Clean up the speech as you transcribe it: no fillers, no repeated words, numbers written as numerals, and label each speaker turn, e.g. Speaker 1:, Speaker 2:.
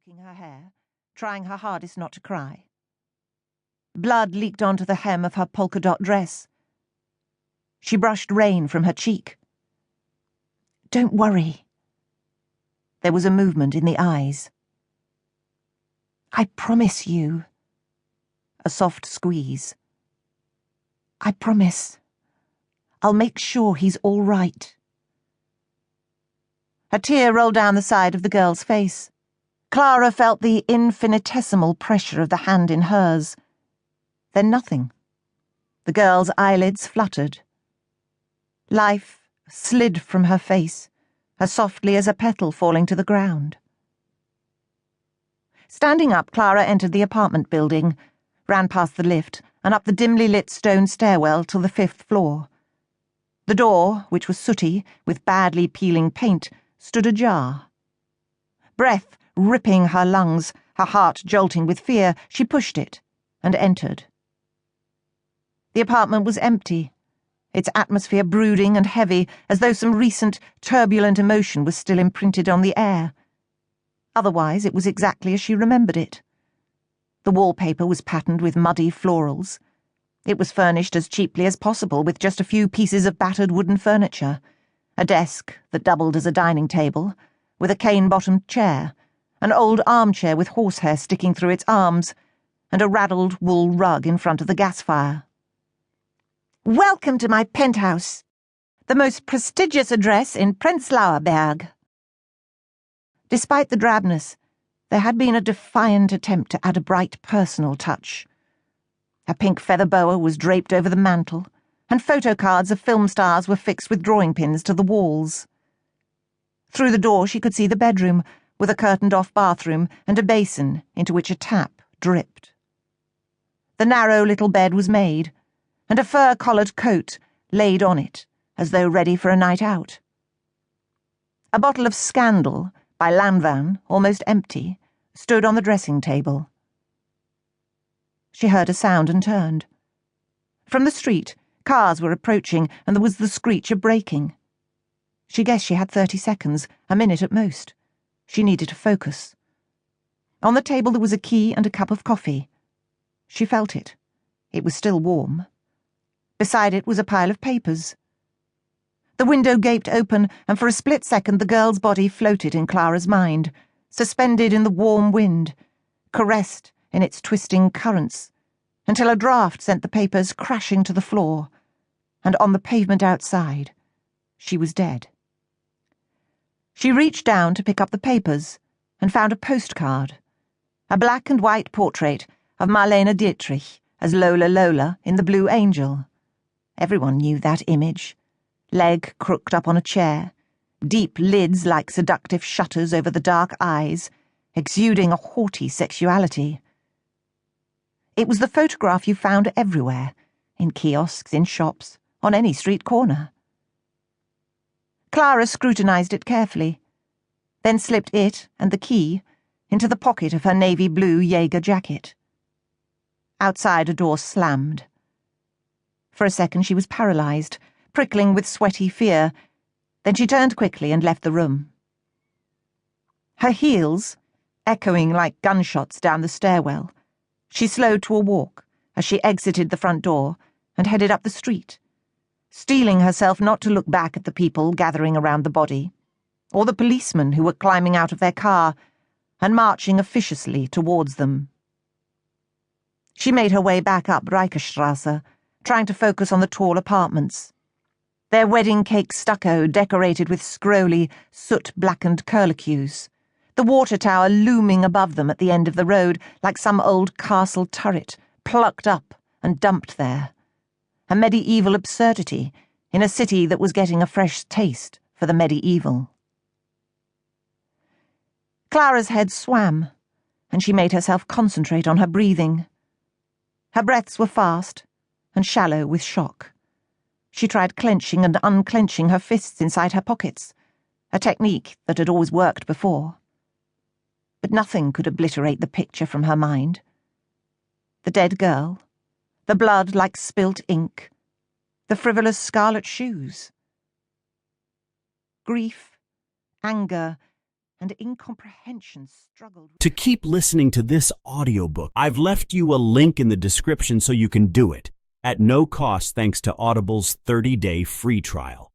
Speaker 1: stroking her hair, trying her hardest not to cry. Blood leaked onto the hem of her polka-dot dress. She brushed rain from her cheek. "Don't worry." There was a movement in the eyes. "I promise you." A soft squeeze. "I promise. I'll make sure he's all right." A tear rolled down the side of the girl's face. Clara felt the infinitesimal pressure of the hand in hers. Then nothing. The girl's eyelids fluttered. Life slid from her face, as softly as a petal falling to the ground. Standing up, Clara entered the apartment building, ran past the lift, and up the dimly lit stone stairwell to the 5th floor. The door, which was sooty, with badly peeling paint, stood ajar. Breath ripping her lungs, her heart jolting with fear, she pushed it and entered. The apartment was empty, its atmosphere brooding and heavy, as though some recent, turbulent emotion was still imprinted on the air. Otherwise, it was exactly as she remembered it. The wallpaper was patterned with muddy florals. It was furnished as cheaply as possible, with just a few pieces of battered wooden furniture, a desk that doubled as a dining table, with a cane-bottomed chair, an old armchair with horsehair sticking through its arms, and a raddled wool rug in front of the gas fire. "Welcome to my penthouse, the most prestigious address in Prenzlauer Berg." Despite the drabness, there had been a defiant attempt to add a bright personal touch. A pink feather boa was draped over the mantel, and photo cards of film stars were fixed with drawing pins to the walls. Through the door she could see the bedroom, with a curtained-off bathroom and a basin into which a tap dripped. The narrow little bed was made, and a fur-collared coat laid on it, as though ready for a night out. A bottle of Scandal, by Lanvin, almost empty, stood on the dressing table. She heard a sound and turned. From the street, cars were approaching, and there was the screech of braking. She guessed she had 30 seconds, a minute at most. She needed to focus. On the table there was a key and a cup of coffee. She felt it. It was still warm. Beside it was a pile of papers. The window gaped open, and for a split second the girl's body floated in Clara's mind, suspended in the warm wind, caressed in its twisting currents, until a draught sent the papers crashing to the floor, and on the pavement outside, she was dead. She reached down to pick up the papers and found a postcard, a black and white portrait of Marlene Dietrich as Lola in The Blue Angel. Everyone knew that image. Leg crooked up on a chair, deep lids like seductive shutters over the dark eyes, exuding a haughty sexuality. It was the photograph you found everywhere, in kiosks, in shops, on any street corner. Clara scrutinized it carefully, then slipped it and the key into the pocket of her navy blue Jaeger jacket. Outside, a door slammed. For a second she was paralyzed, prickling with sweaty fear. Then she turned quickly and left the room. Her heels, echoing like gunshots down the stairwell, she slowed to a walk as she exited the front door and headed up the street, steeling herself not to look back at the people gathering around the body, or the policemen who were climbing out of their car and marching officiously towards them. She made her way back up Reicherstrasse, trying to focus on the tall apartments, their wedding cake stucco decorated with scrolly, soot-blackened curlicues, the water tower looming above them at the end of the road like some old castle turret plucked up and dumped there, a medieval absurdity in a city that was getting a fresh taste for the medieval. Clara's head swam, and she made herself concentrate on her breathing. Her breaths were fast and shallow with shock. She tried clenching and unclenching her fists inside her pockets, a technique that had always worked before. But nothing could obliterate the picture from her mind. The dead girl, the blood like spilt ink, the frivolous scarlet shoes. Grief, anger, and incomprehension struggled.
Speaker 2: To keep listening to this audiobook, I've left you a link in the description so you can do it, at no cost thanks to Audible's 30-day free trial.